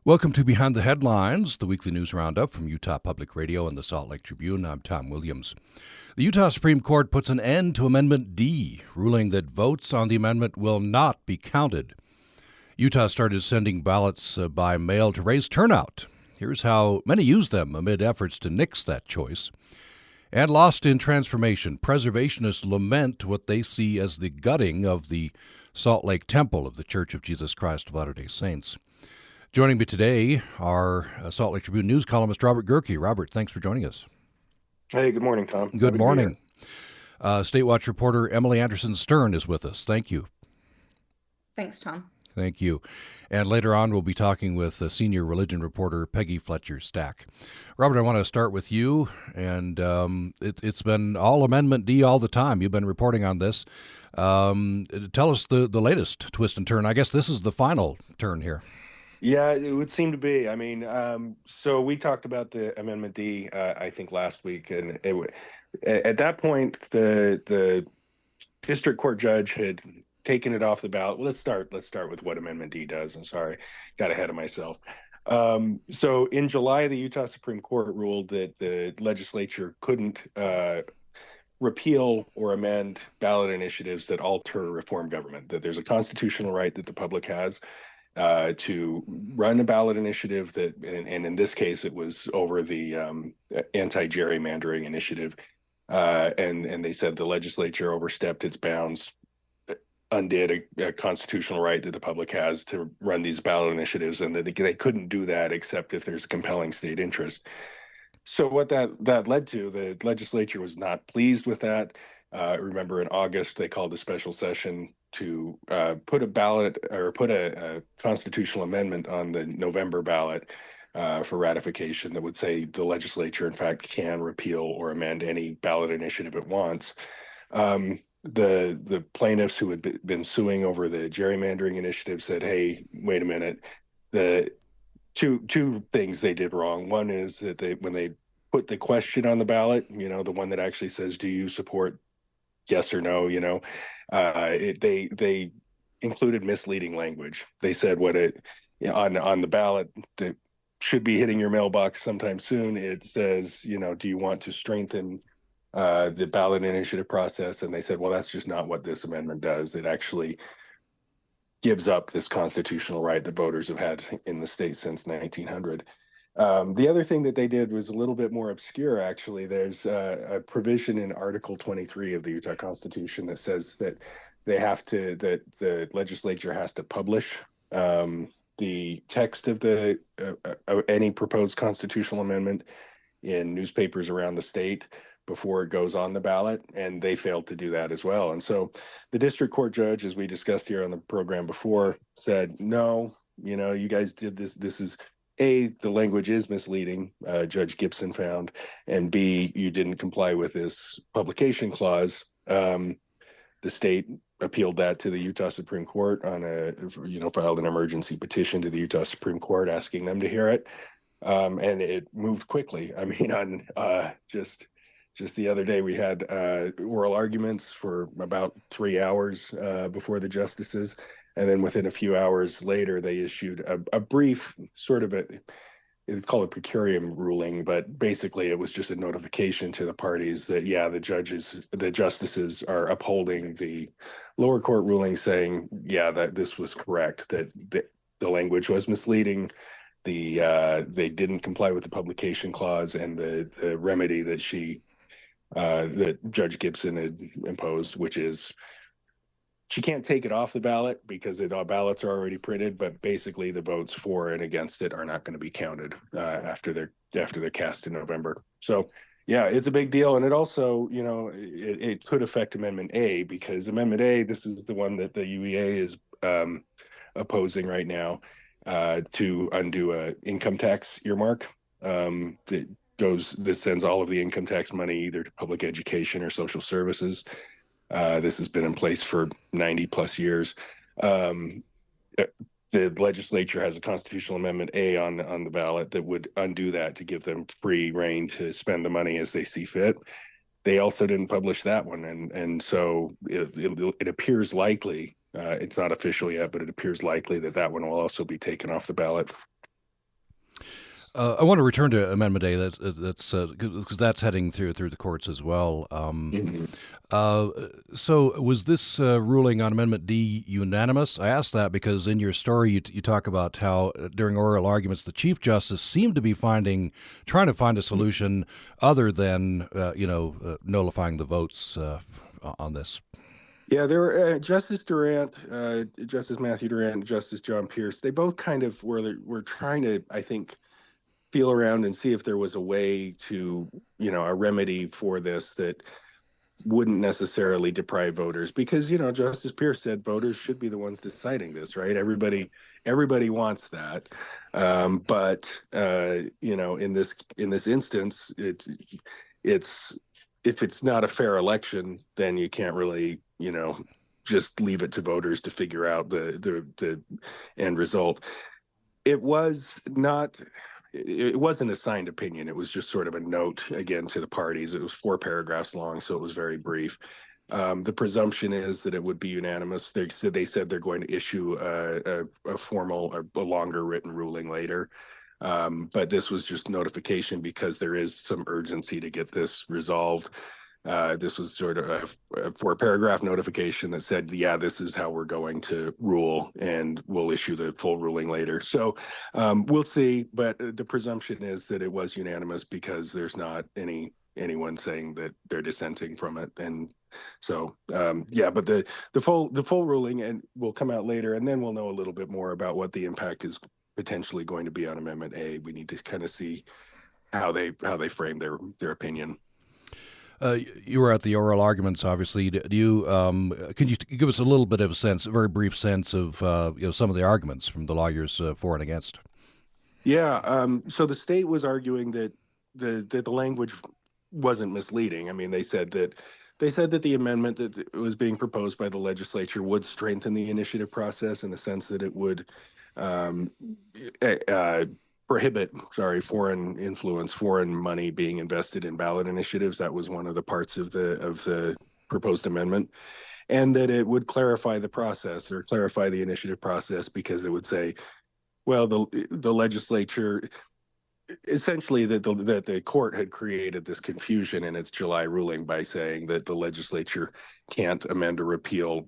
Welcome to Behind the Headlines, the weekly news roundup from Utah Public Radio and the Salt Lake Tribune. I'm Tom Williams. The Utah Supreme Court puts an end to Amendment D, ruling that votes on the amendment will not be counted. Utah started sending ballots by mail to raise turnout. Here's how many use them amid efforts to nix that choice. And lost in transformation, preservationists lament what they see as the gutting of the Salt Lake Temple of the Church of Jesus Christ of Latter-day Saints. Joining me today are Salt Lake Tribune news columnist Robert Gehrke. Robert, thanks for joining us. Hey, good morning, Tom. Good morning. State Watch reporter Emily Anderson-Stern is with us. Thank you. Thanks, Tom. Thank you. And later on, we'll be talking with senior religion reporter Peggy Fletcher Stack. Robert, I want to start with you. And it's been all Amendment D all the time. You've been reporting on this. Tell us the latest twist and turn. I guess this is the final turn here. Yeah, it would seem to be. I mean, so we talked about the Amendment D, I think, last week, and at that point, the district court judge had taken it off the ballot. Well, let's start with what Amendment D does. I'm sorry, got ahead of myself. So in July, the Utah Supreme Court ruled that the legislature couldn't repeal or amend ballot initiatives that alter reform government, that there's a constitutional right that the public has to run a ballot initiative that, and in this case, it was over the anti-gerrymandering initiative. And they said the legislature overstepped its bounds, undid a constitutional right that the public has to run these ballot initiatives, and that they couldn't do that except if there's compelling state interest. So what that led to, the legislature was not pleased with that. Remember, in August, they called a special session to put a constitutional amendment on the November ballot for ratification that would say the legislature, in fact, can repeal or amend any ballot initiative it wants. The plaintiffs who had been suing over the gerrymandering initiative said, "Hey, wait a minute. The two things they did wrong. One is that when they put the question on the ballot, the one that actually says, do you support yes or no, they included misleading language. They said on the ballot that should be hitting your mailbox sometime soon. It says, do you want to strengthen the ballot initiative process? And they said, well, that's just not what this amendment does. It actually gives up this constitutional right that voters have had in the state since 1900. The other thing that they did was a little bit more obscure, actually. There's a provision in Article 23 of the Utah Constitution that says that that the legislature has to publish the text of any proposed constitutional amendment in newspapers around the state before it goes on the ballot, and they failed to do that as well. And so the district court judge, as we discussed here on the program before, said, no, you guys did this. This is A, the language is misleading, Judge Gibson found, and B, you didn't comply with this publication clause. The state appealed that to the Utah Supreme Court filed an emergency petition to the Utah Supreme Court asking them to hear it. And it moved quickly. I mean, on just the other day, we had oral arguments for about 3 hours before the justices. And then within a few hours later, they issued a brief it's called a per curiam ruling, but basically it was just a notification to the parties that, the justices are upholding the lower court ruling saying, that this was correct, that the language was misleading. They didn't comply with the publication clause, and the remedy that Judge Gibson had imposed, which is she can't take it off the ballot because the ballots are already printed, but basically the votes for and against it are not going to be counted after they're cast in November. So it's a big deal. And it also, it could affect Amendment A, because Amendment A, this is the one that the UEA is opposing right now to undo a income tax earmark. This sends all of the income tax money either to public education or social services. This has been in place for 90 plus years. The legislature has a constitutional amendment A on the ballot that would undo that to give them free rein to spend the money as they see fit. They also didn't publish that one, and so it appears likely. It's not official yet, but it appears likely that one will also be taken off the ballot. I want to return to Amendment A. That's because that's heading through the courts as well. Mhm. Uh, so was this ruling on Amendment D unanimous? I asked that because in your story you talk about how during oral arguments the Chief Justice seemed to be trying to find a solution other than nullifying the votes on this. Yeah, there were Justice Durant, Justice Matthew Durant, Justice John Pierce. They both kind of were trying to, I think, feel around and see if there was a way to, a remedy for this that wouldn't necessarily deprive voters, because Justice Pierce said voters should be the ones deciding this, right? Everybody wants that, but in this instance, it's if it's not a fair election, then you can't really just leave it to voters to figure out the end result. It was not. It wasn't a signed opinion. It was just sort of a note, again, to the parties. It was 4 paragraphs long, so it was very brief. The presumption is that it would be unanimous. They said they're going to issue a formal, a longer written ruling later. But this was just notification because there is some urgency to get this resolved. This was sort of a 4-paragraph notification that said, yeah, this is how we're going to rule, and we'll issue the full ruling later. So we'll see. But the presumption is that it was unanimous because there's not anyone saying that they're dissenting from it. And so, but the full ruling and will come out later, and then we'll know a little bit more about what the impact is potentially going to be on Amendment A. We need to kind of see how they frame their opinion. You were at the oral arguments, obviously. Do you can you give us a little bit of a very brief sense of some of the arguments from the lawyers for and against? Yeah. So the state was arguing that the language wasn't misleading. I mean, they said that the amendment that was being proposed by the legislature would strengthen the initiative process in the sense that it would um, prohibit, foreign influence, foreign money being invested in ballot initiatives. That was one of the parts of the proposed amendment, and that it would clarify the process, or clarify the initiative process, because it would say, well, the legislature, essentially, that the court had created this confusion in its July ruling by saying that the legislature can't amend or repeal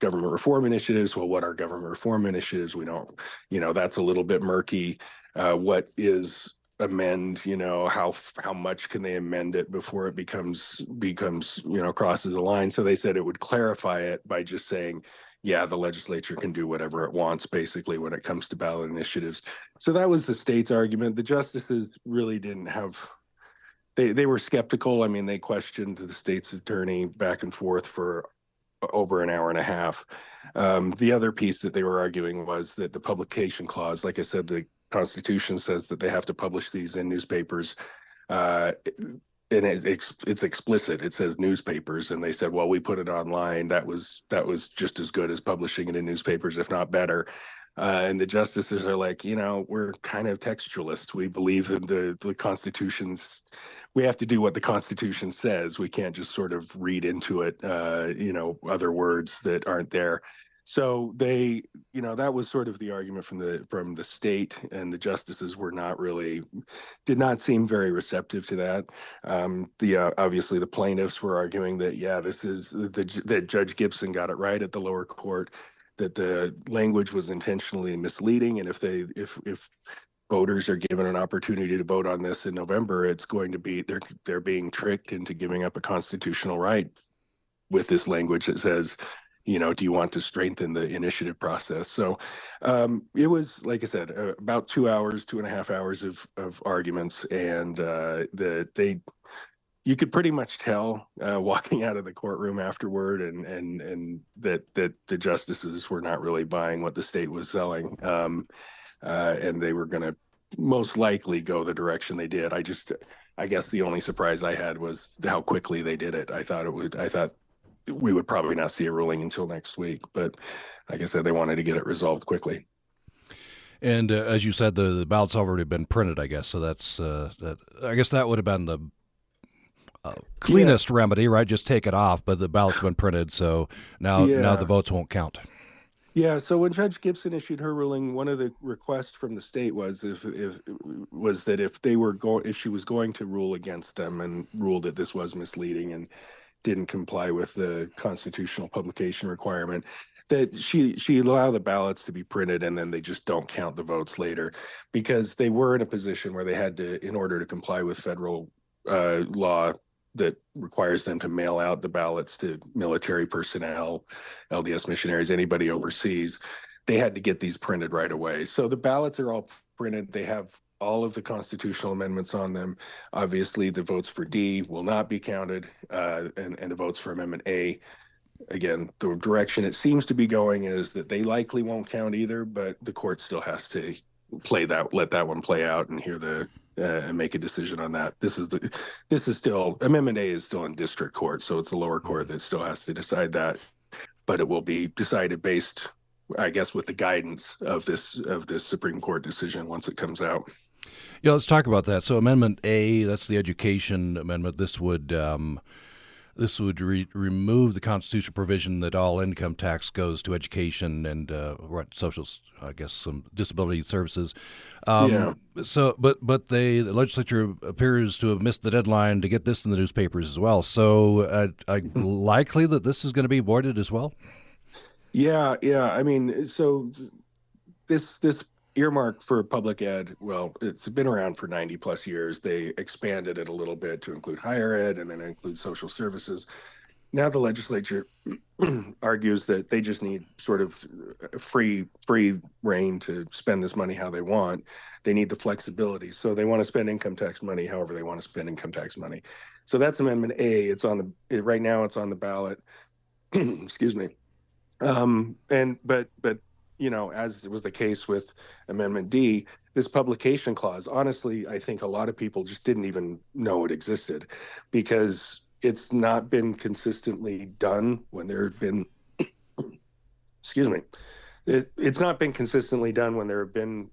government reform initiatives. Well, what are government reform initiatives? We don't, that's a little bit murky. What is amend? How much can they amend it before it becomes crosses a line? So they said it would clarify it by just saying, yeah, the legislature can do whatever it wants, basically, when it comes to ballot initiatives. So that was the state's argument. The justices really didn't have. They were skeptical. I mean, they questioned the state's attorney back and forth for over an hour and a half. The other piece that they were arguing was that the publication clause, like I said, the Constitution says that they have to publish these in newspapers. And it's explicit. It says newspapers, and they said, well, we put it online. That was just as good as publishing it in newspapers, if not better. And the justices are like, we're kind of textualists. We believe in the Constitution's. We have to do what the Constitution says. We can't just sort of read into it, other words that aren't there. So they, that was sort of the argument from the state, and the justices did not seem very receptive to that. Obviously the plaintiffs were arguing that, yeah, this is that Judge Gibson got it right at the lower court, that the language was intentionally misleading, and if voters are given an opportunity to vote on this in November, it's going to be they're being tricked into giving up a constitutional right with this language that says, do you want to strengthen the initiative process? So it was, like I said, about 2.5 hours of arguments, and you could pretty much tell walking out of the courtroom afterward, and that the justices were not really buying what the state was selling, and they were going to most likely go the direction they did. I guess the only surprise I had was how quickly they did it. I thought we would probably not see a ruling until next week, but like I said, they wanted to get it resolved quickly. And as you said, the ballot's already been printed, I guess. So that's I guess that would have been the cleanest remedy, right? Just take it off. But the ballot's been printed, so now the votes won't count. Yeah, so when Judge Gibson issued her ruling, one of the requests from the state was if she was going to rule against them and ruled that this was misleading and didn't comply with the constitutional publication requirement, that she allow the ballots to be printed and then they just don't count the votes later, because they were in a position where they had to, in order to comply with federal law that requires them to mail out the ballots to military personnel, LDS missionaries, anybody overseas, they had to get these printed right away. So the ballots are all printed. They have all of the constitutional amendments on them. Obviously, the votes for D will not be counted, and the votes for Amendment A, again, the direction it seems to be going is that they likely won't count either, but the court still has to let that one play out and hear and make a decision on that. This is still, Amendment A is still in district court, so it's the lower court that still has to decide that, but it will be decided based, I guess, with the guidance of this Supreme Court decision once it comes out. Yeah, let's talk about that. So Amendment A, that's the education amendment. This would remove the constitutional provision that all income tax goes to education and social, I guess, some disability services. Yeah. So, but the legislature appears to have missed the deadline to get this in the newspapers as well. So, likely that this is going to be voided as well. Yeah. I mean, so this earmark for public ed, well, it's been around for 90 plus years. They expanded it a little bit to include higher ed and then include social services. Now the legislature argues that they just need sort of free reign to spend this money how they want. They need the flexibility. So they want to spend income tax money however they want to spend income tax money. So that's Amendment A. Right now it's on the ballot. Excuse me. But as was the case with Amendment D, this publication clause, honestly, I think a lot of people just didn't even know it existed, because it's not been consistently done when there have been, excuse me, it's not been consistently done when there have been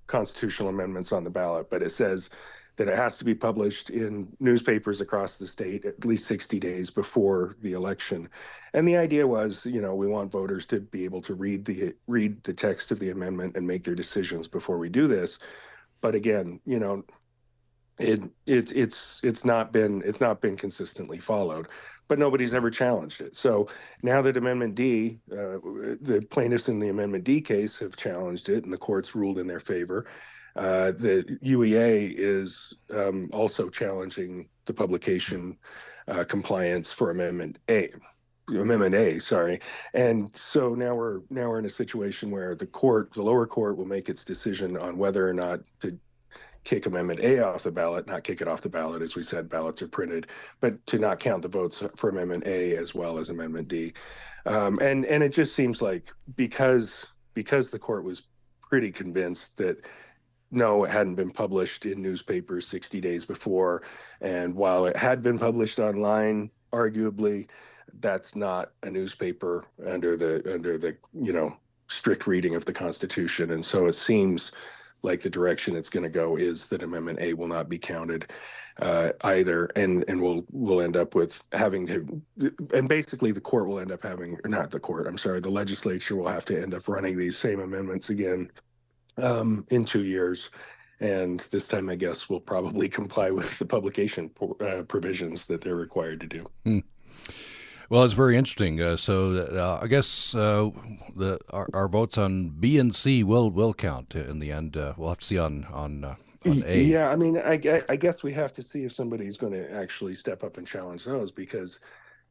constitutional amendments on the ballot, but it says that it has to be published in newspapers across the state at least 60 days before the election. And the idea was, we want voters to be able to read the text of the amendment and make their decisions before we do this. But again, it's not been consistently followed, but nobody's ever challenged it. So now that Amendment D, the plaintiffs in the Amendment D case have challenged it and the courts ruled in their favor. The UEA is also challenging the publication compliance for Amendment A, sorry. And so now we're in a situation where the lower court will make its decision on whether or not to kick Amendment A off the ballot, not kick it off the ballot. As we said, ballots are printed, but to not count the votes for Amendment A as well as Amendment D. And it just seems like because the court was pretty convinced that no, it hadn't been published in newspapers 60 days before. And while it had been published online, arguably, that's not a newspaper under the strict reading of the Constitution. And so it seems like the direction it's going to go is that Amendment A will not be counted either, and we'll end up with having to, and basically the court will end up having, or not the court, I'm sorry, the legislature will have to end up running these same amendments again in 2 years. And this time, I guess, we'll probably comply with the publication provisions that they're required to do. Well, it's very interesting. I guess our votes on B and C will count in the end. We'll have to see on A. Yeah, I mean, I guess we have to see if somebody's going to actually step up and challenge those, because,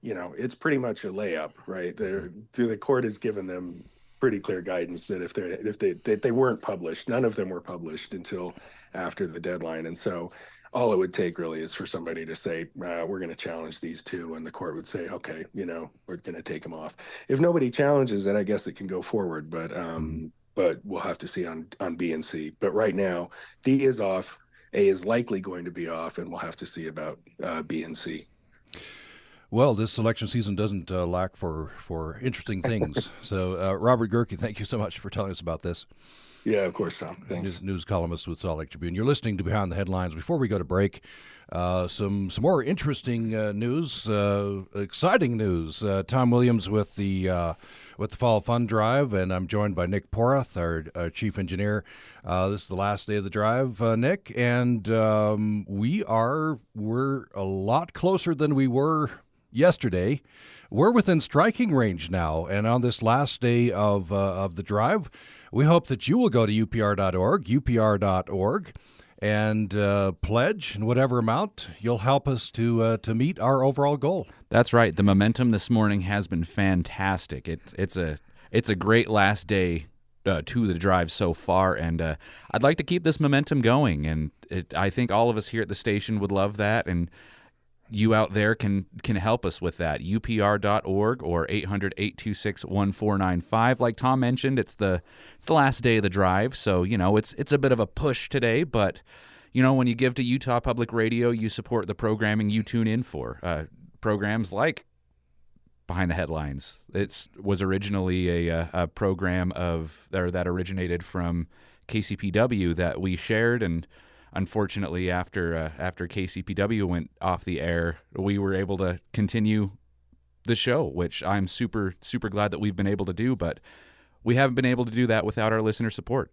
it's pretty much a layup, right? The court has given them pretty clear guidance that if they weren't published, none of them were published until after the deadline. And so all it would take really is for somebody to say, we're going to challenge these two, and the court would say, okay, we're going to take them off. If nobody challenges it, I guess it can go forward, but we'll have to see on B and C. But right now, D is off, A is likely going to be off, and we'll have to see about B and C. Well, this election season doesn't lack for interesting things. So, Robert Gehrke, thank you so much for telling us about this. Yeah, of course, Tom. Thanks. News columnist with Salt Lake Tribune. You're listening to Behind the Headlines. Before we go to break, some more interesting news, exciting news. Tom Williams with the Fall Fund Drive, and I'm joined by Nick Porath, our chief engineer. This is the last day of the drive, Nick, and we're a lot closer than we were yesterday. We're within striking range now, and on this last day of the drive, we hope that you will go to upr.org, and pledge in whatever amount you'll help us to meet our overall goal. That's right. The momentum this morning has been fantastic. It's a great last day to the drive so far, and I'd like to keep this momentum going. And I think all of us here at the station would love that, and you out there can help us with that. upr.org or 800-826-1495. Like Tom mentioned, it's the last day of the drive, so it's a bit of a push today, but when you give to Utah Public Radio, you support the programming you tune in for. Programs like Behind the Headlines. It was originally a program that originated from KCPW that we shared, and unfortunately, after KCPW went off the air, we were able to continue the show, which I'm super, super glad that we've been able to do, but we haven't been able to do that without our listener support.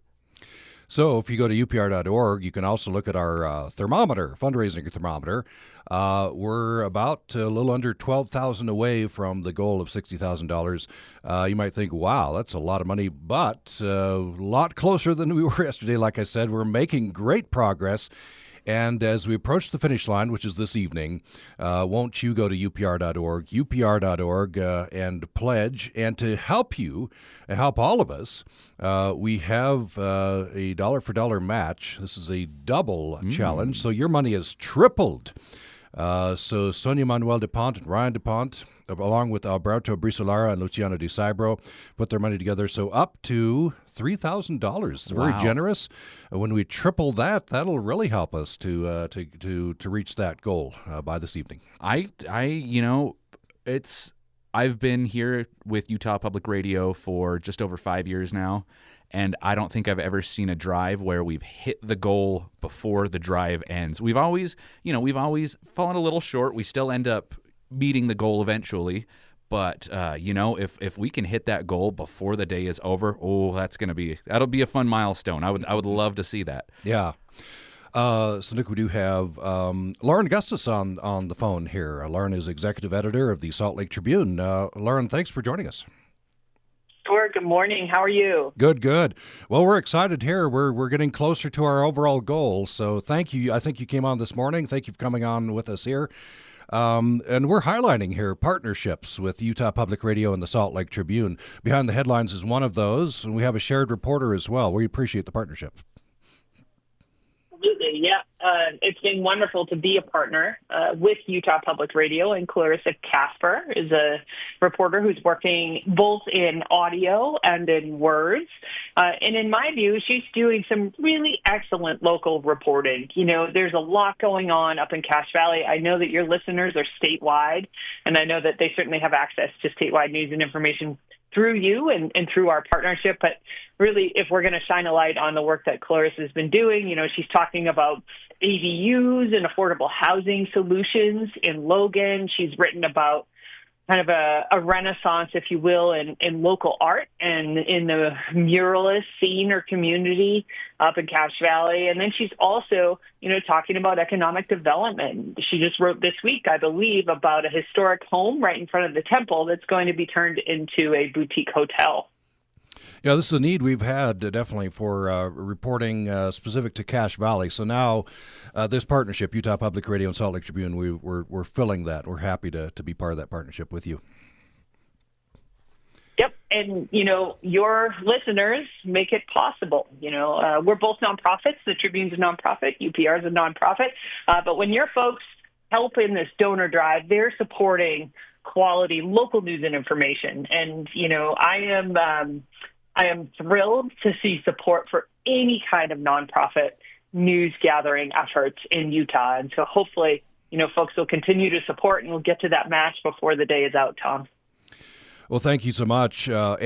So if you go to upr.org, you can also look at our fundraising thermometer. We're about a little under $12,000 away from the goal of $60,000. You might think, wow, that's a lot of money, but a lot closer than we were yesterday. Like I said, we're making great progress. And as we approach the finish line, which is this evening, won't you go to upr.org, and pledge? And to help all of us, we have a dollar-for-dollar match. This is a double challenge, so your money is tripled. So Sonia Manuel DuPont and Ryan DuPont, along with Alberto Brisolara and Luciano Di Saibro, put their money together. So up to $3,000. Very generous. When we triple that, that'll really help us to reach that goal by this evening. I've been here with Utah Public Radio for just over 5 years now, and I don't think I've ever seen a drive where we've hit the goal before the drive ends. We've always fallen a little short. We still end up meeting the goal eventually, but if we can hit that goal before the day is over, that'll be a fun milestone. I would love to see that. Yeah. So Nick, we do have Lauren Augustus on the phone here. Lauren is executive editor of the Salt Lake Tribune. Lauren, thanks for joining us. Sure. Good morning. How are you? Good. Well, we're excited here. We're getting closer to our overall goal. So thank you. I think you came on this morning. Thank you for coming on with us here. And we're highlighting here partnerships with Utah Public Radio and the Salt Lake Tribune. Behind the Headlines is one of those, and we have a shared reporter as well. We appreciate the partnership. Absolutely, yeah. It's been wonderful to be a partner with Utah Public Radio, and Clarissa Casper is a reporter who's working both in audio and in words. And in my view, she's doing some really excellent local reporting. There's a lot going on up in Cache Valley. I know that your listeners are statewide, and I know that they certainly have access to statewide news and information through you and through our partnership. But really, if we're going to shine a light on the work that Clarissa has been doing, she's talking about ADUs and affordable housing solutions in Logan. She's written about kind of a renaissance, if you will, in local art and in the muralist scene or community up in Cache Valley. And then she's also, talking about economic development. She just wrote this week, I believe, about a historic home right in front of the temple that's going to be turned into a boutique hotel. Yeah, this is a need we've had definitely for reporting specific to Cache Valley. So now this partnership, Utah Public Radio and Salt Lake Tribune, we're filling that. We're happy to be part of that partnership with you. Yep. And, your listeners make it possible. We're both nonprofits. The Tribune's a nonprofit. UPR is a nonprofit. But when your folks help in this donor drive, they're supporting quality local news and information. And, I am thrilled to see support for any kind of nonprofit news gathering efforts in Utah. And so hopefully, folks will continue to support, and we'll get to that match before the day is out, Tom. Well, thank you so much. Just a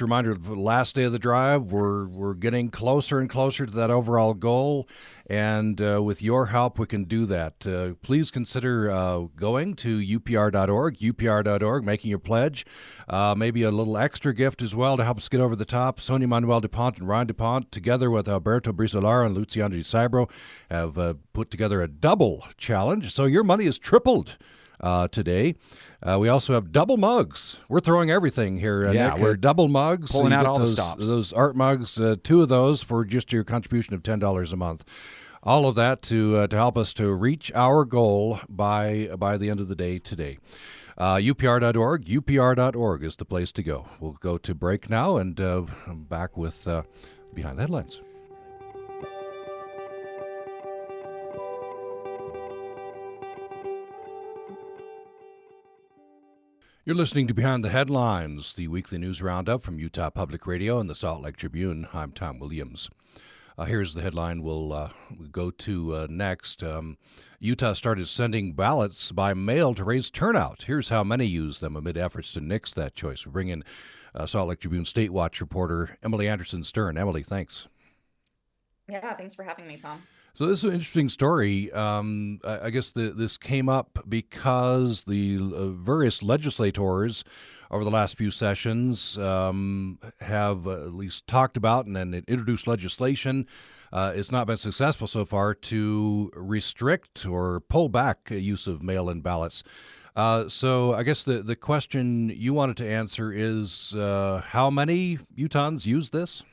reminder, the last day of the drive, we're getting closer and closer to that overall goal. And with your help, we can do that. Please consider going to upr.org, making your pledge. Maybe a little extra gift as well to help us get over the top. Sonia Manuel DuPont and Ryan DuPont, together with Alberto Brizolara and Luciano Di Sabro, have put together a double challenge. So your money is tripled today. We also have double mugs. We're throwing everything here, Nick. We're double mugs. pulling out all those, the stops. Those art mugs, 2 of those for just your contribution of $10 a month. All of that to help us to reach our goal by the end of the day today. upr.org is the place to go. We'll go to break now and back with Behind the Headlines. You're listening to Behind the Headlines, the weekly news roundup from Utah Public Radio and the Salt Lake Tribune. I'm Tom Williams. Here's the headline we'll go to next. Utah started sending ballots by mail to raise turnout. Here's how many use them amid efforts to nix that choice. We bring in Salt Lake Tribune State Watch reporter Emily Anderson-Stern. Emily, thanks. Yeah, thanks for having me, Tom. So this is an interesting story. I guess this came up because the various legislators over the last few sessions have at least talked about and introduced legislation. It's not been successful so far to restrict or pull back use of mail-in ballots. So I guess the question you wanted to answer is how many Utahns use this?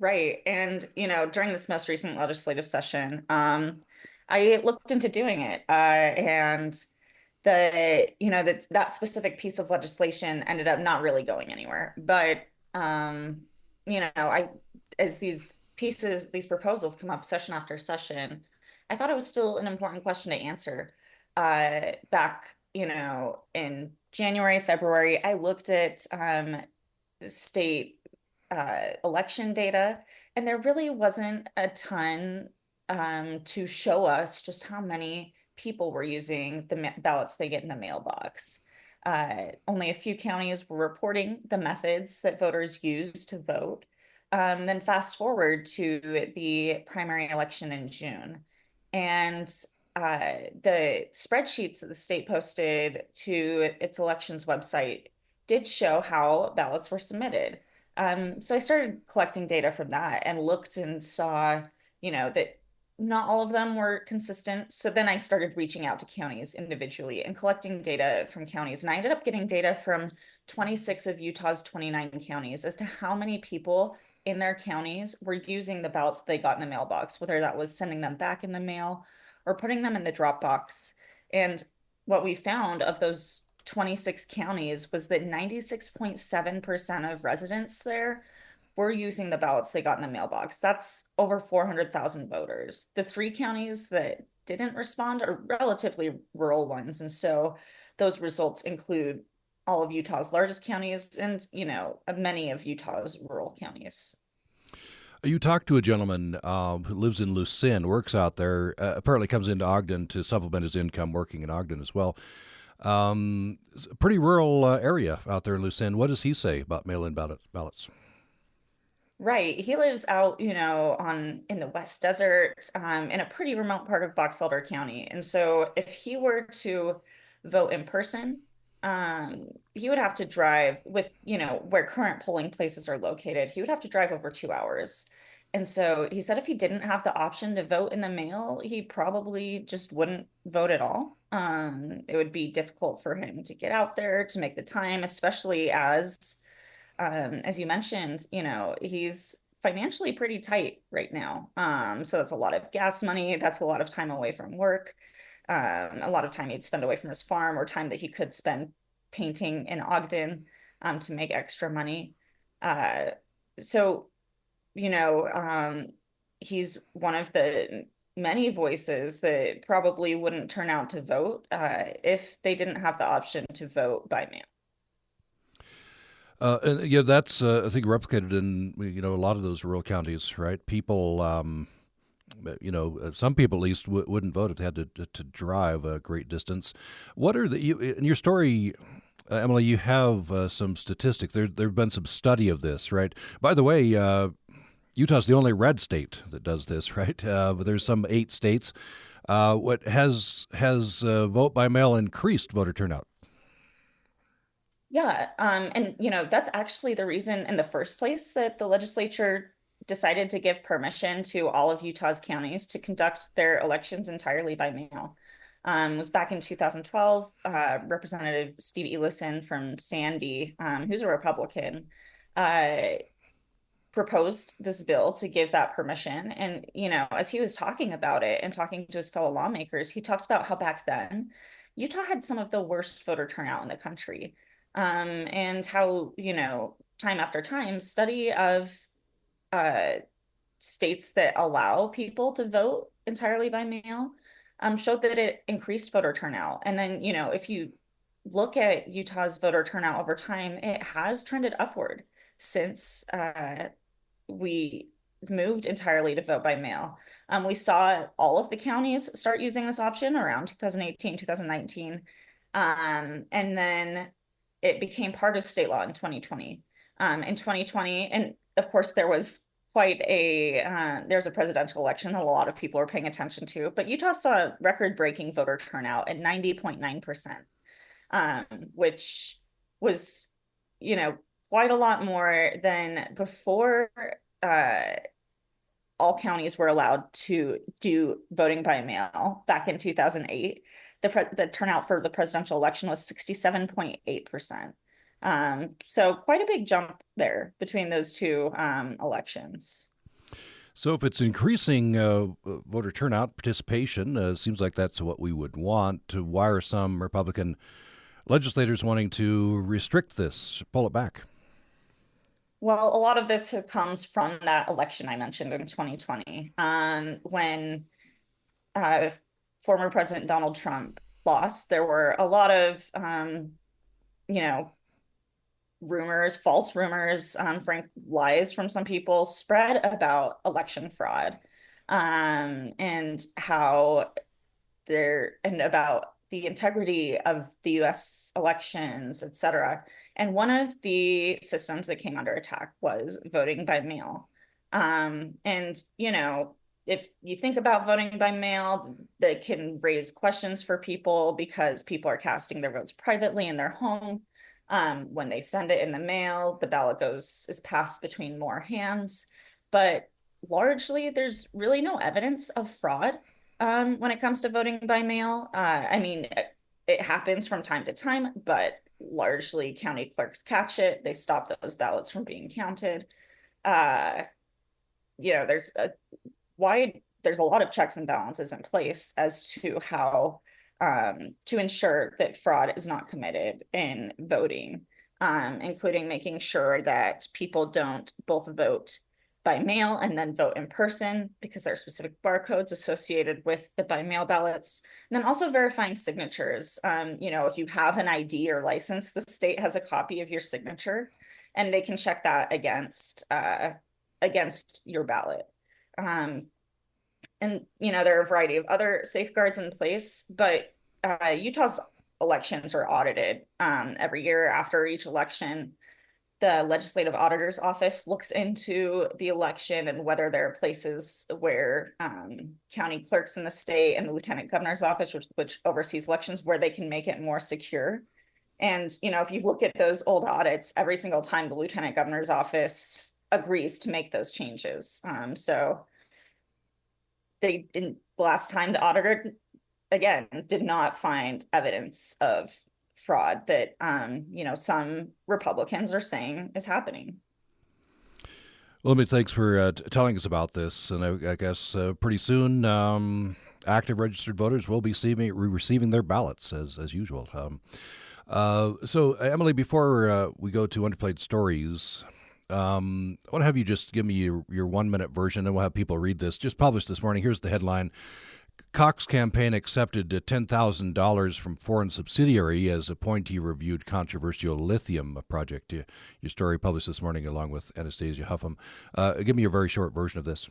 Right. And, during this most recent legislative session, I looked into doing it. And that specific piece of legislation ended up not really going anywhere. But, as these proposals come up session after session, I thought it was still an important question to answer. Back, in January, February, I looked at state election data, and there really wasn't a ton to show us just how many people were using the ballots they get in the mailbox. Only a few counties were reporting the methods that voters use to vote. Then fast forward to the primary election in June, and the spreadsheets that the state posted to its elections website did show how ballots were submitted. So I started collecting data from that and looked and saw, that not all of them were consistent. So then I started reaching out to counties individually and collecting data from counties. And I ended up getting data from 26 of Utah's 29 counties as to how many people in their counties were using the ballots they got in the mailbox, whether that was sending them back in the mail or putting them in the drop box. And what we found of those 26 counties was that 96.7% of residents there were using the ballots they got in the mailbox. That's over 400,000 voters. The 3 counties that didn't respond are relatively rural ones. And so those results include all of Utah's largest counties and, many of Utah's rural counties. You talked to a gentleman who lives in Lucin, works out there, apparently comes into Ogden to supplement his income working in Ogden as well. Pretty rural area out there in Lucin. What does he say about mail-in ballots? Right. He lives out, in the West Desert, in a pretty remote part of Box Elder County. And so if he were to vote in person, he would have to drive with, where current polling places are located, he would have to drive over 2 hours. And so he said if he didn't have the option to vote in the mail, he probably just wouldn't vote at all. It would be difficult for him to get out there to make the time, especially as you mentioned, he's financially pretty tight right now. So that's a lot of gas money. That's a lot of time away from work. A lot of time he'd spend away from his farm or time that he could spend painting in Ogden to make extra money. He's one of the many voices that probably wouldn't turn out to vote if they didn't have the option to vote by mail. That's I think replicated in a lot of those rural counties, right? People, some people at least wouldn't vote if they had to drive a great distance. What are in your story? Emily, you have some statistics. There've been some study of this, right? By the way, Utah's the only red state that does this, right? But there's some 8 states. What has vote by mail increased voter turnout? Yeah, and that's actually the reason in the first place that the legislature decided to give permission to all of Utah's counties to conduct their elections entirely by mail. Was back in 2012. Representative Steve Ellison from Sandy, who's a Republican, uh, proposed this bill to give that permission. And, as he was talking about it and talking to his fellow lawmakers, he talked about how back then Utah had some of the worst voter turnout in the country. And how, time after time, study of uh, states that allow people to vote entirely by mail showed that it increased voter turnout. And then, if you look at Utah's voter turnout over time, it has trended upward since we moved entirely to vote by mail. We saw all of the counties start using this option around 2018, 2019. And then it became part of state law in 2020. In 2020, and of course, there's a presidential election that a lot of people are paying attention to, but Utah saw record-breaking voter turnout at 90.9%, which was, quite a lot more than before all counties were allowed to do voting by mail back in 2008. The turnout for the presidential election was 67.8%. So quite a big jump there between those two elections. So if it's increasing voter turnout, participation, seems like that's what we would want. Why are some Republican legislators wanting to restrict this, pull it back? Well, a lot of this comes from that election I mentioned in 2020, when former President Donald Trump lost. There were a lot of, rumors, false rumors, frank lies from some people spread about election fraud, and about the integrity of the US elections, et cetera. And one of the systems that came under attack was voting by mail. And, if you think about voting by mail, that can raise questions for people because people are casting their votes privately in their home. When they send it in the mail, the ballot is passed between more hands. But largely, there's really no evidence of fraud when it comes to voting by mail. It happens from time to time, but largely county clerks catch it. They stop those ballots from being counted. There's a lot of checks and balances in place as to how to ensure that fraud is not committed in voting, including making sure that people don't both vote by mail and then vote in person because there are specific barcodes associated with the by mail ballots. And then also verifying signatures. If you have an ID or license, the state has a copy of your signature and they can check that against your ballot. And there are a variety of other safeguards in place, but Utah's elections are audited every year. After each election, the legislative auditor's office looks into the election and whether there are places where county clerks in the state and the lieutenant governor's office, which oversees elections, where they can make it more secure. And, if you look at those old audits, every single time the lieutenant governor's office agrees to make those changes. So they didn't, last time the auditor, again, did not find evidence of fraud that, some Republicans are saying is happening. Well, thanks for telling us about this. And I guess pretty soon, active registered voters will be receiving their ballots as usual. So, Emily, before we go to underplayed stories, I want to have you just give me your 1-minute version, and we'll have people read this. Just published this morning. Here's the headline. Cox campaign accepted $10,000 from foreign subsidiary as appointee reviewed controversial lithium project. Your story published this morning along with Anastasia Huffam. Give me a very short version of this.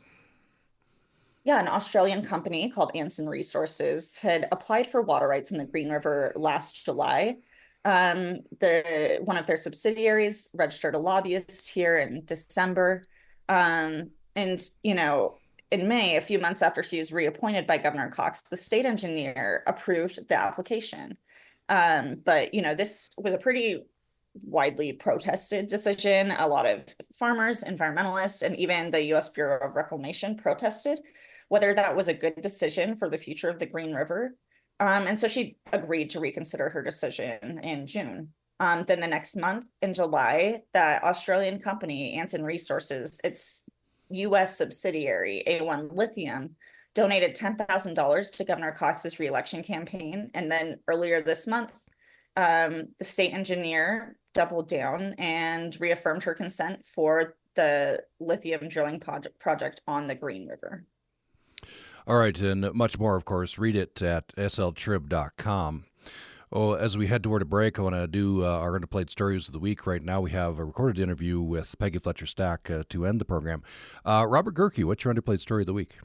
Yeah, an Australian company called Anson Resources had applied for water rights in the Green River last July. One of their subsidiaries registered a lobbyist here in December. And, in May, a few months after she was reappointed by Governor Cox, the state engineer approved the application. But, this was a pretty widely protested decision. A lot of farmers, environmentalists, and even the U.S. Bureau of Reclamation protested whether that was a good decision for the future of the Green River. And so she agreed to reconsider her decision in June. Then the next month, in July, that Australian company, Anson Resources, its U.S. subsidiary, A1 Lithium, donated $10,000 to Governor Cox's reelection campaign. And then earlier this month, the state engineer doubled down and reaffirmed her consent for the lithium drilling project on the Green River. All right, and much more, of course. Read it at sltrib.com. Oh, as we head toward a break, I want to do our underplayed stories of the week. Right now, we have a recorded interview with Peggy Fletcher Stack to end the program. Robert Gehrke, what's your underplayed story of the week?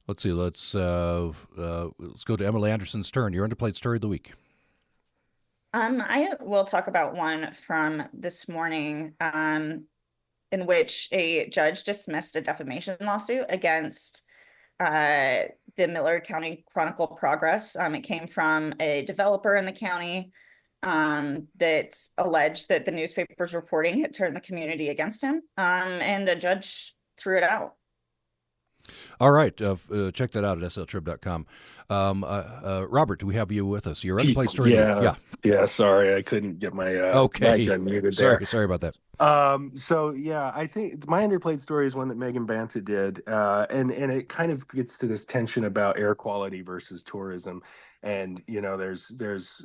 Let's see. Let's go to Emily Anderson-Stern. Your underplayed story of the week. I will talk about one from this morning, in which a judge dismissed a defamation lawsuit against the Miller County Chronicle Progress. It came from a developer in the county that alleged that the newspaper's reporting had turned the community against him, and a judge threw it out. All right. Check that out at sltrib.com. Robert, do we have you with us? Your underplayed story? Yeah. Sorry, I couldn't get my mic unmuted there. Sorry about that. I think my underplayed story is one that Megan Banta did, and it kind of gets to this tension about air quality versus tourism. And there's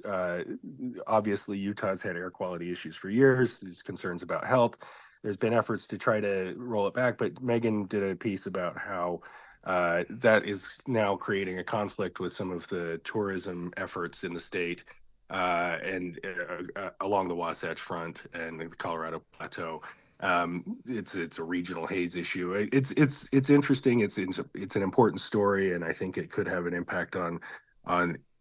obviously Utah's had air quality issues for years. There's concerns about health. There's been efforts to try to roll it back, but Megan did a piece about how that is now creating a conflict with some of the tourism efforts in the state and along the Wasatch Front and the Colorado Plateau. It's a regional haze issue. It's interesting. It's an important story, and I think it could have an impact on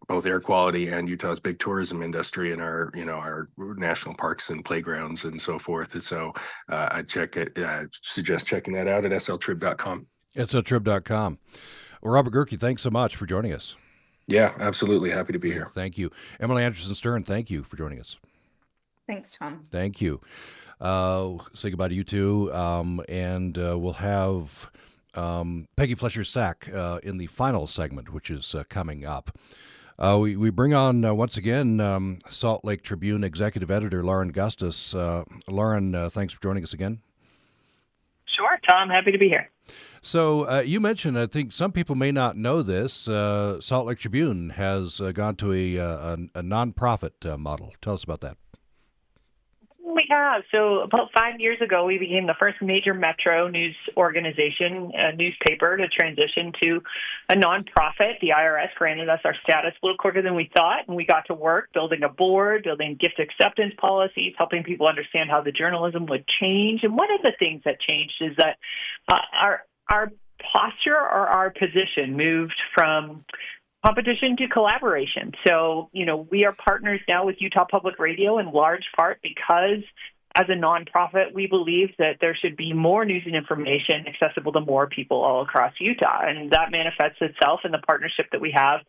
both air quality and Utah's big tourism industry and our national parks and playgrounds and so forth. So I'd suggest checking that out at sltrib.com. sltrib.com. Well, Robert Gehrke, thanks so much for joining us. Yeah, absolutely. Happy to be here. Thank you. Emily Anderson-Stern, thank you for joining us. Thanks, Tom. Thank you. Say goodbye to you two, and we'll have Peggy Fletcher Stack in the final segment, which is coming up. We bring on, once again, Salt Lake Tribune Executive Editor Lauren Gustus. Lauren, thanks for joining us again. Sure, Tom. Happy to be here. So you mentioned, I think some people may not know this, Salt Lake Tribune has gone to a nonprofit model. Tell us about that. We have. So about 5 years ago, we became the first major metro news organization, a newspaper, to transition to a nonprofit. The IRS granted us our status a little quicker than we thought, and we got to work building a board, building gift acceptance policies, helping people understand how the journalism would change. And one of the things that changed is that our posture or our position moved from competition to collaboration. So, we are partners now with Utah Public Radio in large part because as a nonprofit, we believe that there should be more news and information accessible to more people all across Utah. And that manifests itself in the partnership that we have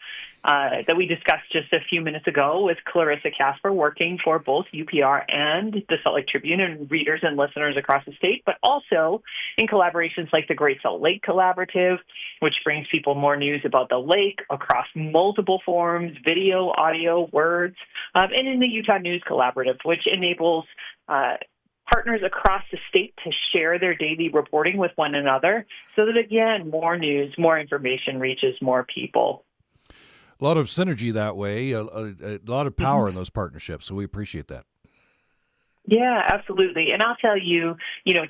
that we discussed just a few minutes ago with Clarissa Casper, working for both UPR and the Salt Lake Tribune and readers and listeners across the state, but also in collaborations like the Great Salt Lake Collaborative, which brings people more news about the lake across multiple forms, video, audio, words, and in the Utah News Collaborative, which enables partners across the state to share their daily reporting with one another so that, again, more news, more information reaches more people. A lot of synergy that way, a lot of power in those partnerships, so we appreciate that. Yeah, absolutely. And I'll tell you,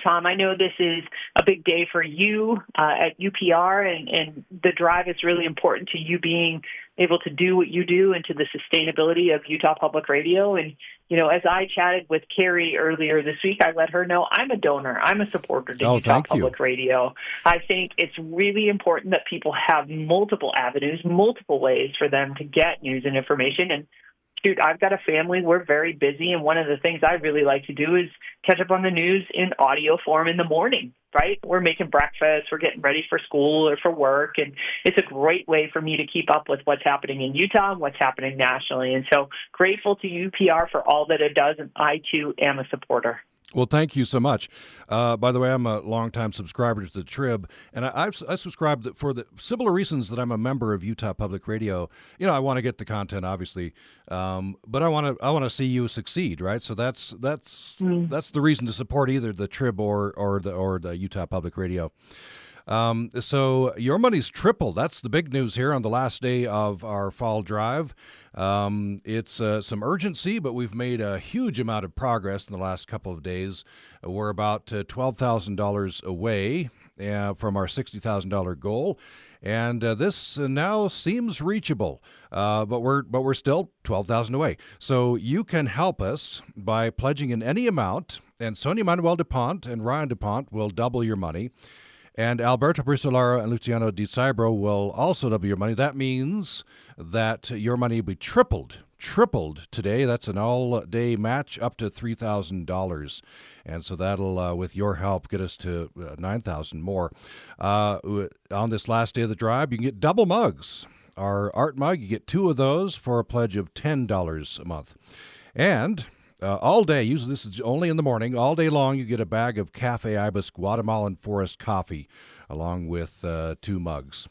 Tom, I know this is a big day for you at UPR, and the drive is really important to you being able to do what you do and to the sustainability of Utah Public Radio. And, as I chatted with Carrie earlier this week, I let her know I'm a donor. I'm a supporter to Utah Public Radio. I think it's really important that people have multiple avenues, multiple ways for them to get news and information. And shoot, I've got a family. We're very busy. And one of the things I really like to do is catch up on the news in audio form in the morning, right? We're making breakfast. We're getting ready for school or for work. And it's a great way for me to keep up with what's happening in Utah and what's happening nationally. And so grateful to UPR for all that it does. And I, too, am a supporter. Well, thank you so much. By the way, I'm a longtime subscriber to the Trib, and I subscribe for the similar reasons that I'm a member of Utah Public Radio. I want to get the content, obviously, but I want to see you succeed, right? So that's the reason to support either the Trib or the Utah Public Radio. So your money's tripled. That's the big news here on the last day of our fall drive. It's some urgency, but we've made a huge amount of progress in the last couple of days. We're about $12,000 away from our $60,000 goal, and this now seems reachable. But we're still $12,000 away. So you can help us by pledging in any amount, and Sonia Manuel DuPont and Ryan DuPont will double your money. And Alberto Brisolara and Luciano Di Cibro will also double your money. That means that your money will be tripled today. That's an all-day match up to $3,000. And so that'll, with your help, get us to $9,000 more. On this last day of the drive, you can get double mugs. Our art mug, you get 2 of those for a pledge of $10 a month. And all day, usually this is only in the morning, all day long you get a bag of Cafe Ibis Guatemalan Forest coffee along with 2 mugs.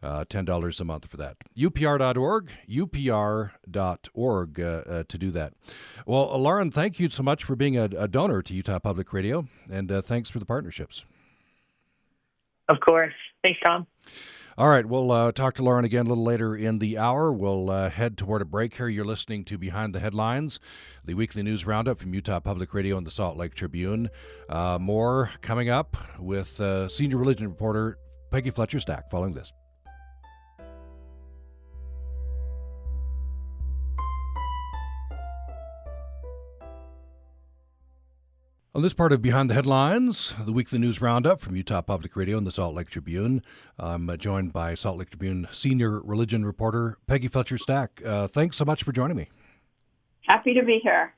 $10 a month for that. UPR.org, UPR.org to do that. Well, Lauren, thank you so much for being a donor to Utah Public Radio, and thanks for the partnerships. Of course. Thanks, Tom. All right, we'll talk to Lauren again a little later in the hour. We'll head toward a break here. You're listening to Behind the Headlines, the weekly news roundup from Utah Public Radio and the Salt Lake Tribune. More coming up with senior religion reporter Peggy Fletcher Stack following this. On this part of Behind the Headlines, the weekly news roundup from Utah Public Radio and the Salt Lake Tribune, I'm joined by Salt Lake Tribune senior religion reporter Peggy Fletcher Stack. Thanks so much for joining me. Happy to be here.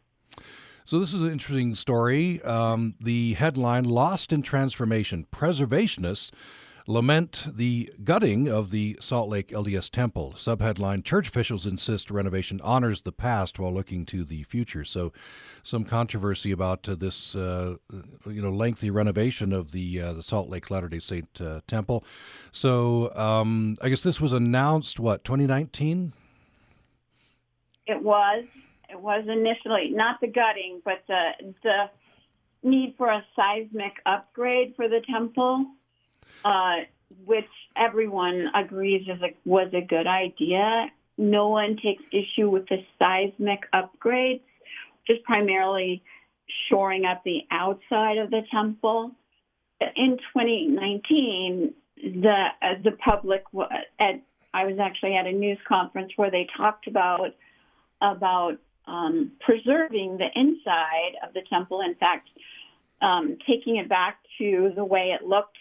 So this is an interesting story. The headline, Lost in Transformation, Preservationists lament the gutting of the Salt Lake LDS Temple. Subheadline, Church officials insist renovation honors the past while looking to the future. So some controversy about this lengthy renovation of the Salt Lake Latter-day Saint Temple. So I guess this was announced, 2019? It was initially, not the gutting, but the need for a seismic upgrade for the temple. Which everyone agrees was a good idea. No one takes issue with the seismic upgrades, just primarily shoring up the outside of the temple. In 2019, the public, I was actually at a news conference where they talked about preserving the inside of the temple. In fact, taking it back to the way it looked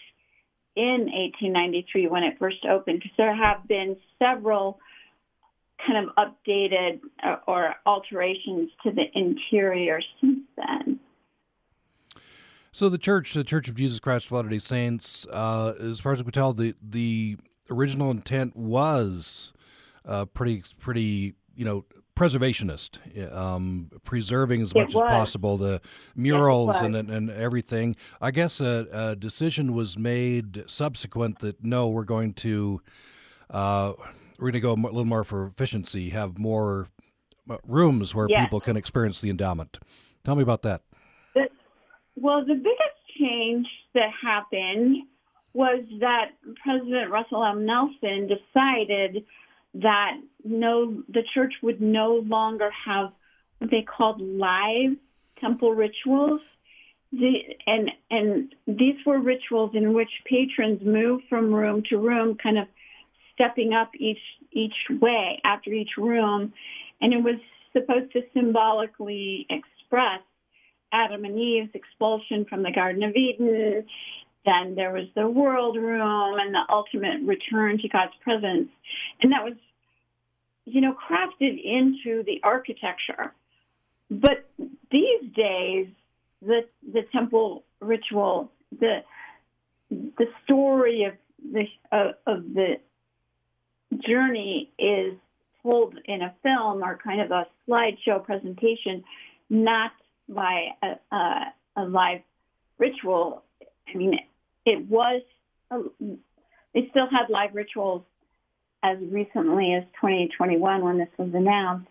in 1893 when it first opened, because there have been several kind of updated or alterations to the interior since then. So the Church of Jesus Christ of Latter-day Saints, as far as we can tell, the original intent was pretty preservationist, preserving as much as possible the murals and everything. I guess a decision was made subsequent that no, we're going to go a little more for efficiency, have more rooms where people can experience the endowment. Tell me about that. Well, the biggest change that happened was that President Russell M. Nelson decided that the church would no longer have what they called live temple rituals. and these were rituals in which patrons moved from room to room, kind of stepping up each way after each room, and it was supposed to symbolically express Adam and Eve's expulsion from the Garden of Eden. Then there was the world room and the ultimate return to God's presence, and that was, crafted into the architecture. But these days, the temple ritual, the story of the journey is told in a film or kind of a slideshow presentation, not by a live ritual. I mean, they still had live rituals as recently as 2021 when this was announced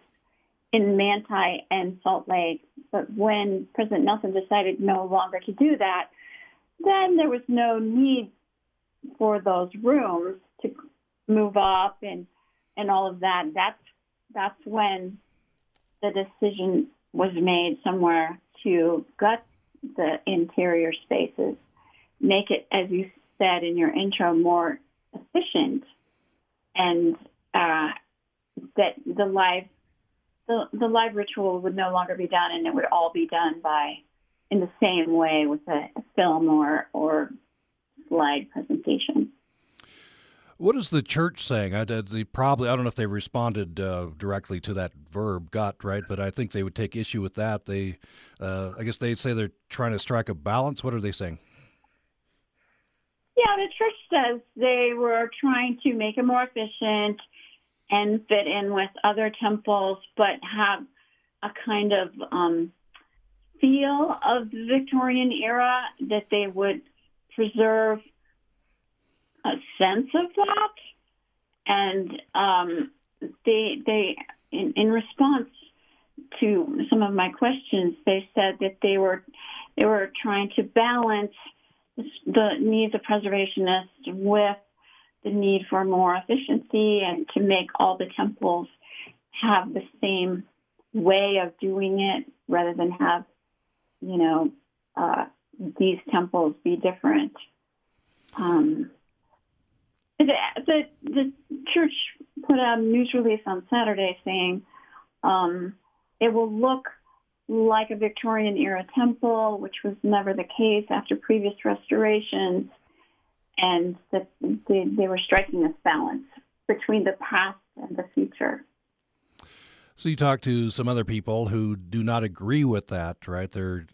in Manti and Salt Lake. But when President Nelson decided no longer to do that, then there was no need for those rooms to move up and all of that. That's when the decision was made somewhere to gut the interior spaces, make it, as you said in your intro, more efficient, and that the live ritual would no longer be done, and it would all be done in the same way with a film or slide presentation. What is the church saying? I don't know if they responded directly to that verb "gut," right? But I think they would take issue with that. I guess they'd say they're trying to strike a balance. What are they saying? Yeah, the church says they were trying to make it more efficient and fit in with other temples, but have a kind of feel of the Victorian era, that they would preserve a sense of that. And they in response to some of my questions, they said that they were trying to balance the needs of preservationists with the need for more efficiency, and to make all the temples have the same way of doing it, rather than have, these temples be different. The church put out a news release on Saturday saying it will look like a Victorian-era temple, which was never the case after previous restorations, and that they were striking this balance between the past and the future. So you talk to some other people who do not agree with that, right? They're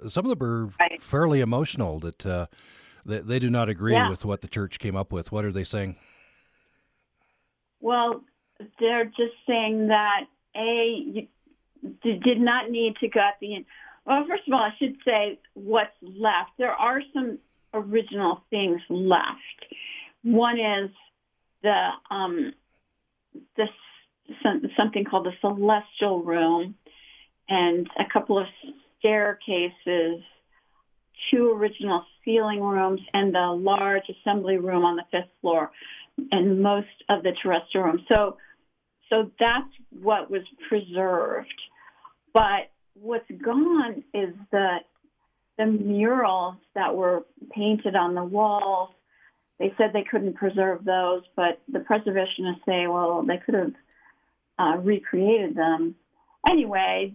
some of them are Right. fairly emotional that they do not agree with what the church came up with. What are they saying? Well, they're just saying that you did not need to gut the. Well, first of all, I should say what's left. There are some original things left. One is something called the Celestial Room, and a couple of staircases, 2 original ceiling rooms, and the large assembly room on the 5th floor, and most of the terrestrial room. So that's what was preserved. But what's gone is the murals that were painted on the walls. They said they couldn't preserve those, but the preservationists say, well, they could have recreated them. Anyway,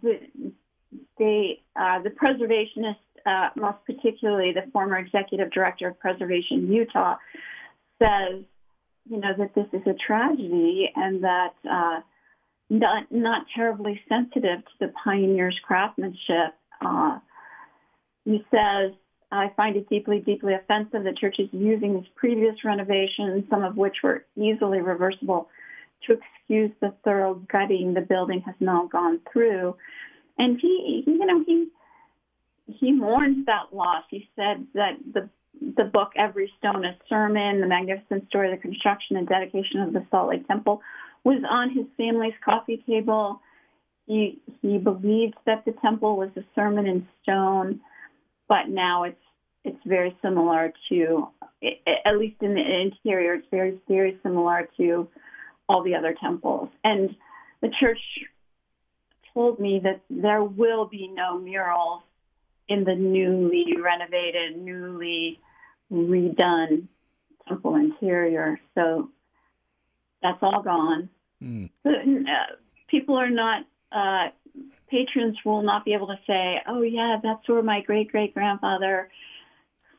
the preservationists, most particularly the former executive director of Preservation Utah, says, that this is a tragedy, and that not terribly sensitive to the pioneers' craftsmanship. He says, I find it deeply, deeply offensive that church is using these previous renovations, some of which were easily reversible, to excuse the thorough gutting the building has now gone through. And he mourns that loss. He said that the book Every Stone a Sermon, The Magnificent Story of the Construction and Dedication of the Salt Lake Temple, was on his family's coffee table. He believed that the temple was a sermon in stone, but now it's very similar to, at least in the interior, it's very, very similar to all the other temples. And the church told me that there will be no murals in the newly renovated, newly redone temple interior. So that's all gone. People are not, patrons will not be able to say, oh, yeah, that's where my great-great-grandfather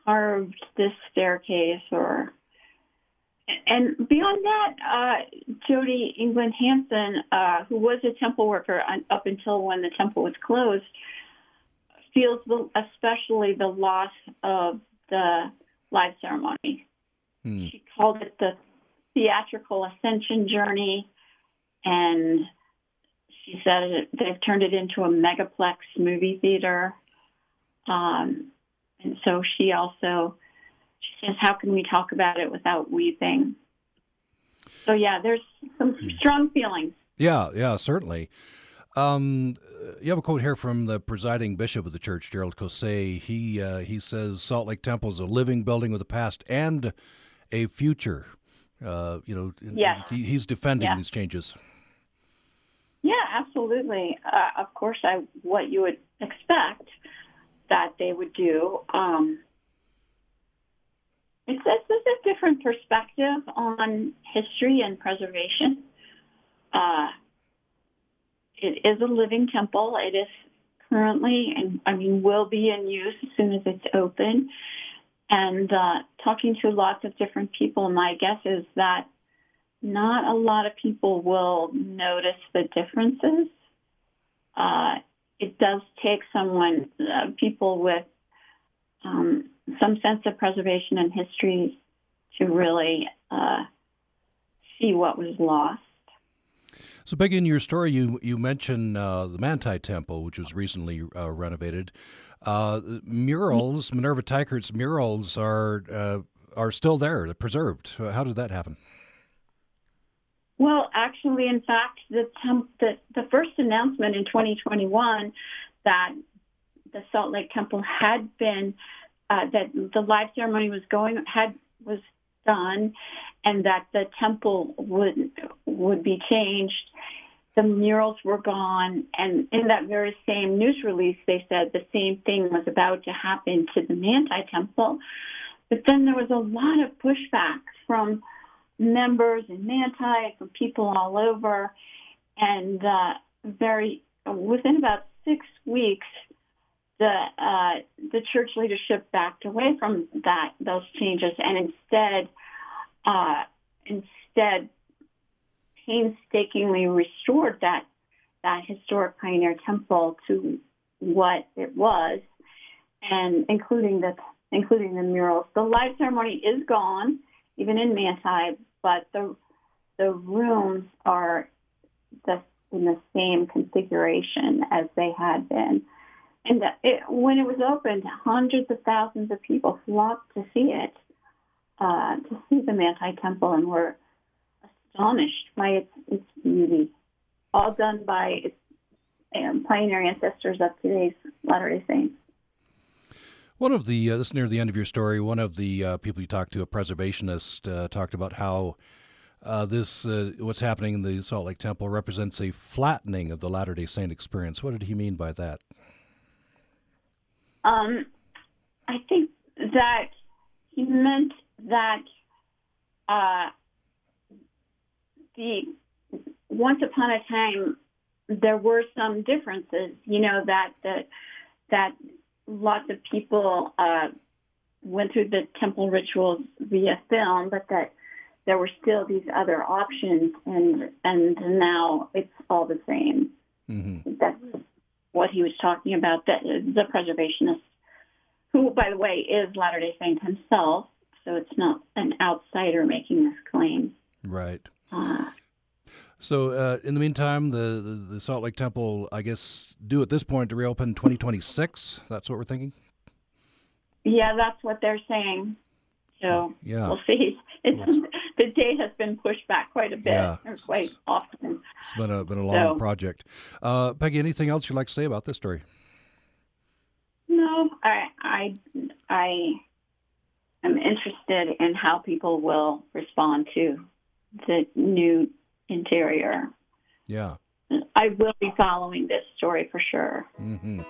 carved this staircase. And beyond that, Jody England Hansen, who was a temple worker up until when the temple was closed, feels especially the loss of the live ceremony. She called it the theatrical ascension journey, and she said they've turned it into a megaplex movie theater. And so she says, how can we talk about it without weeping? So, yeah, there's some strong feelings. Yeah, certainly. You have a quote here from the presiding bishop of the church, Gerald Cosset. He says Salt Lake Temple is a living building with a past and a future. Yes. He's defending these changes. Yeah, absolutely. Of course, what you would expect that they would do. It's a different perspective on history and preservation. It is a living temple. It is currently, and will be in use as soon as it's open. And talking to lots of different people, my guess is that not a lot of people will notice the differences. It does take people with some sense of preservation and history to really see what was lost. So, Peggy, in your story, you mentioned the Manti Temple, which was recently renovated. Murals, Minerva Teichert's murals are still there, they're preserved. How did that happen? Well, actually, in fact, the first announcement in 2021 that the Salt Lake Temple had been that the live ceremony was done, and that the temple would be changed. The murals were gone, and in that very same news release, they said the same thing was about to happen to the Manti Temple. But then there was a lot of pushback from members in Manti, from people all over, and within about 6 weeks, the church leadership backed away from those changes, and instead painstakingly restored that historic pioneer temple to what it was, and including the murals. The live ceremony is gone, even in Manti, but the rooms are in the same configuration as they had been. And when it was opened, hundreds of thousands of people flocked to see it, to see the Manti Temple, and were astonished by its beauty, all done by its pioneer ancestors of today's Latter-day Saints. One of the, this is near the end of your story, one of the people you talked to, a preservationist, talked about how what's happening in the Salt Lake Temple represents a flattening of the Latter-day Saint experience. What did he mean by that? I think that he meant that once upon a time there were some differences. That lots of people went through the temple rituals via film, but that there were still these other options, and now it's all the same. Mm-hmm. That's what he was talking about, the preservationist, who, by the way, is Latter-day Saint himself, so it's not an outsider making this claim. Right. So in the meantime, the Salt Lake Temple, I guess, due at this point to reopen 2026? That's what we're thinking? Yeah, that's what they're saying. So we'll see. The date has been pushed back quite a bit, or quite often. It's been a long project. Peggy, anything else you'd like to say about this story? No, I am interested in how people will respond to the new interior. Yeah. I will be following this story for sure. Mm-hmm.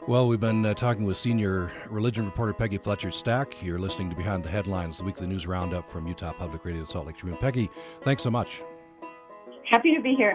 Well, we've been talking with senior religion reporter Peggy Fletcher-Stack. You're listening to Behind the Headlines, the weekly news roundup from Utah Public Radio, the Salt Lake Tribune. Peggy, thanks so much. Happy to be here.